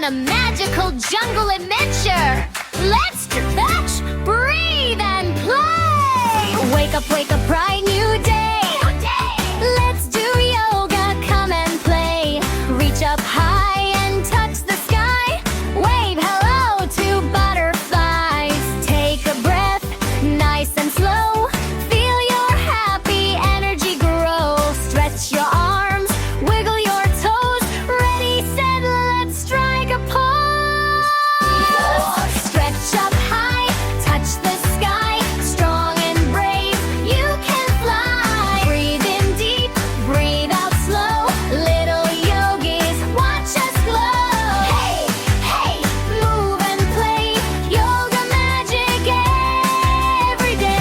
a magical jungle adventure. Let's stretch, breathe, and play. Wake up, bright new day. Let's do yoga, come and play. Reach up high and touch the sky. Wave hello to butterflies. Take a breath, nice and slow. Feel your happy energy grow. Stretch your arms, wiggle your toes. Ready, set, let's strike a pose. Stretch up high, touch the sky. Strong and brave, you can fly. Breathe in deep, breathe out slow. Little yogis, watch us glow. Hey, hey, move and play. Yoga magic every day.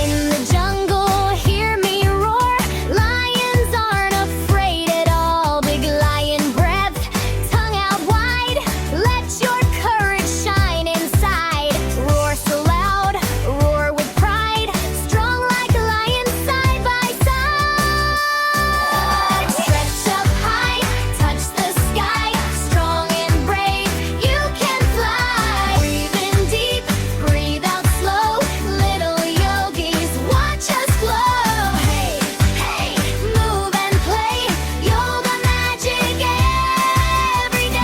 In the jungle, hear me roar. Lions aren't afraid at all. Big lion breath, tongue out wide. Let your courage shine inside. Roar so loud, roar with pride. Strong like a lion, side by side. Stretch up high, touch the sky. Strong and brave, you can fly. Breathe in deep, breathe out slow. Little yogis, watch us glow. Hey, hey, move and play. Yoga magic every day.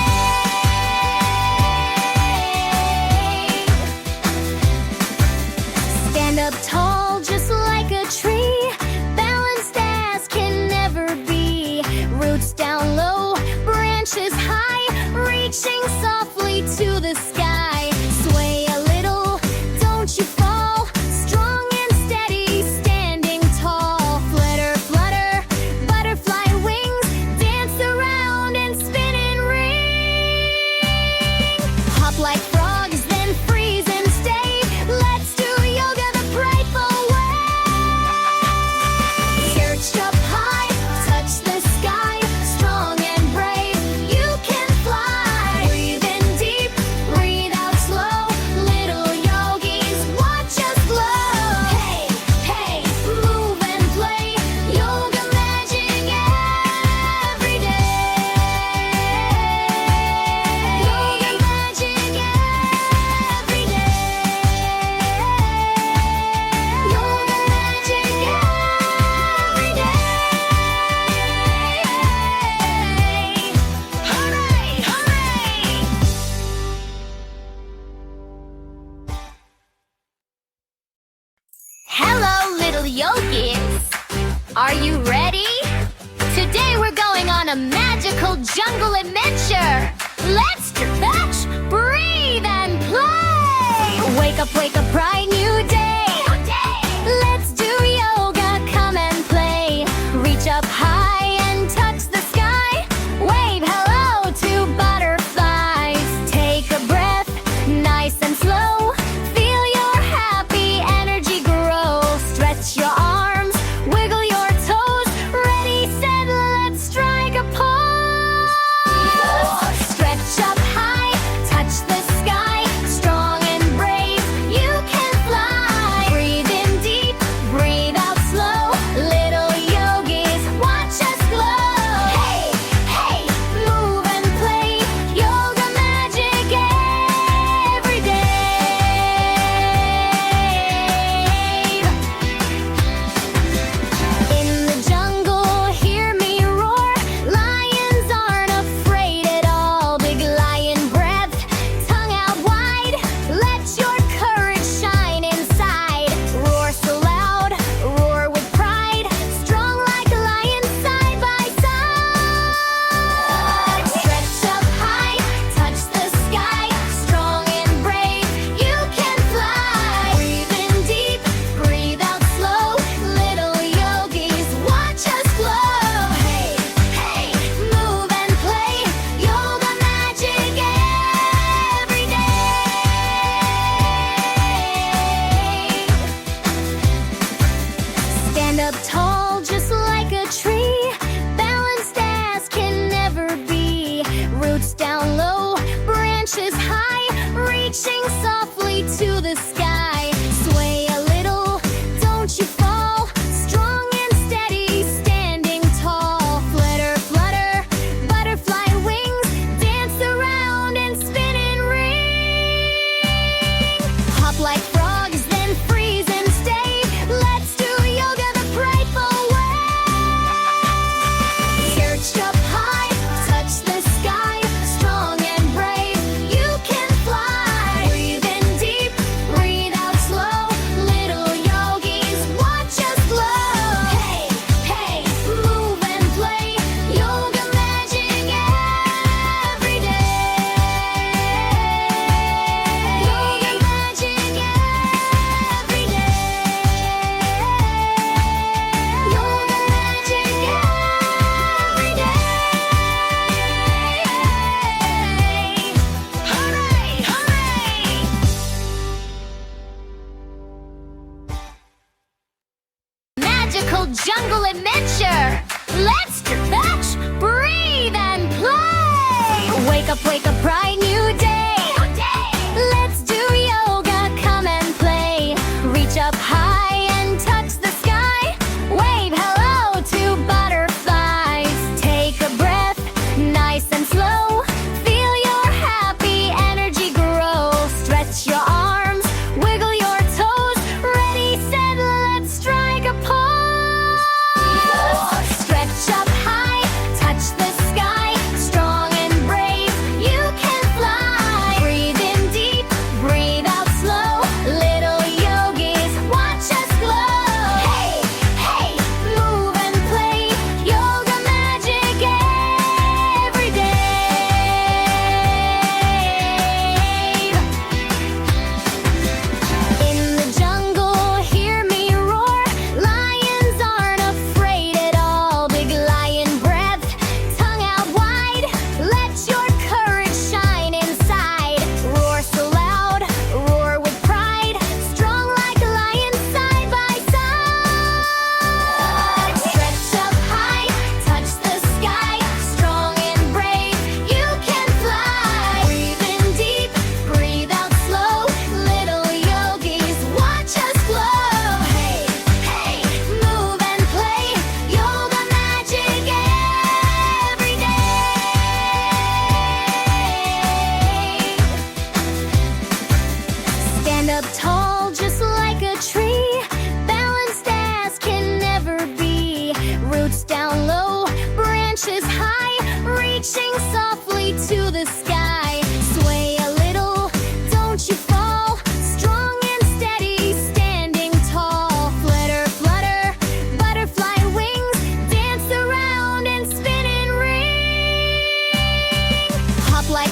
Stand up tall, just like a tree. Balanced as can never be. Roots down low, branches high. Reaching softly to the sky. Sway a little, don't you fall. Strong and steady, standing tall. Flutter, flutter, butterfly wings. Dance around and spin and ring. Hop like frogs, then freeze and stay. Let's do yoga the prideful way. Perched up high, touch the sky. Strong and brave, you can fly. Breathe in deep, breathe out slow. Little yogis, watch us glow. Hey, hey, move and play. Yoga magic every day. Yoga magic every day. Yoga magic every day. Hooray, hooray! Hello, little yogis. Are you ready? Today we're going on a magical jungle adventure. Let's stretch, breathe, and play. Wake up, bright new day. Let's do yoga, come and play. Reach up high and touch the sky. Wave hello to butterflies. Take a breath, nice and slow. Feel your happy energy grow. Stretch your arms, wiggle your toes. Ready, set, let's strike a pose. Stretch up high, touch the sky. Strong and brave, you can fly. Breathe in deep, breathe out slow. Little yogis, watch us glow. Hey, hey, move and play. Yoga magic every day. In the jungle, hear me roar. Lions aren't afraid at all. Big lion breath, tongue out wide. Let your courage shine inside. Roar so loud, roar with pride. Strong like a lion, side by side. Stretch up high, touch the sky. Strong and brave, you can fly. Breathe in deep, breathe out slow. Little yogis, watch us glow. Hey, hey, move and play. Yoga magic every day. Stand up tall, just like a tree. Balanced as can never be. Roots down low, branches high. Reaching softly to the sky. Sway a little, don't you fall. Strong and steady, stand jungle adventure. Let's stretch, breathe, and play. Wake up, bright new day. Let's do yoga, come and play. Reach up high and touch the sky. Wave hello to butterflies. Take a breath, nice and slow. Feel your happy energy grow. Stretch your arms, wiggle your toes. Ready, set, let's strike a pose. Stretch up high, touch the sky. Strong and brave, you can fly. Breathe in deep, breathe out slow. Little yogis, watch us glow. Hey, hey, move and play. Yoga magic every day. In the jungle, hear me roar. Lions aren't afraid at all. Big lion breath, tongue out wide. Let your courage shine inside. Roar so loud, roar with pride. Strong like lions side by side. Stretch up high, touch the sky. Strong and brave, you can fly. Breathe in deep, breathe out slow. Little yogis, watch us glow. Hey, hey, move and play. Yoga magic every day. Stand up tall, just like a tree. Balanced as can never be. Roots down low, branches high. Reaching softly to the sky. Sway a little, don't you fall. Strong and steady, standing tall. Flutter, flutter, butterfly wings. Dance around and spin and ring. Hop like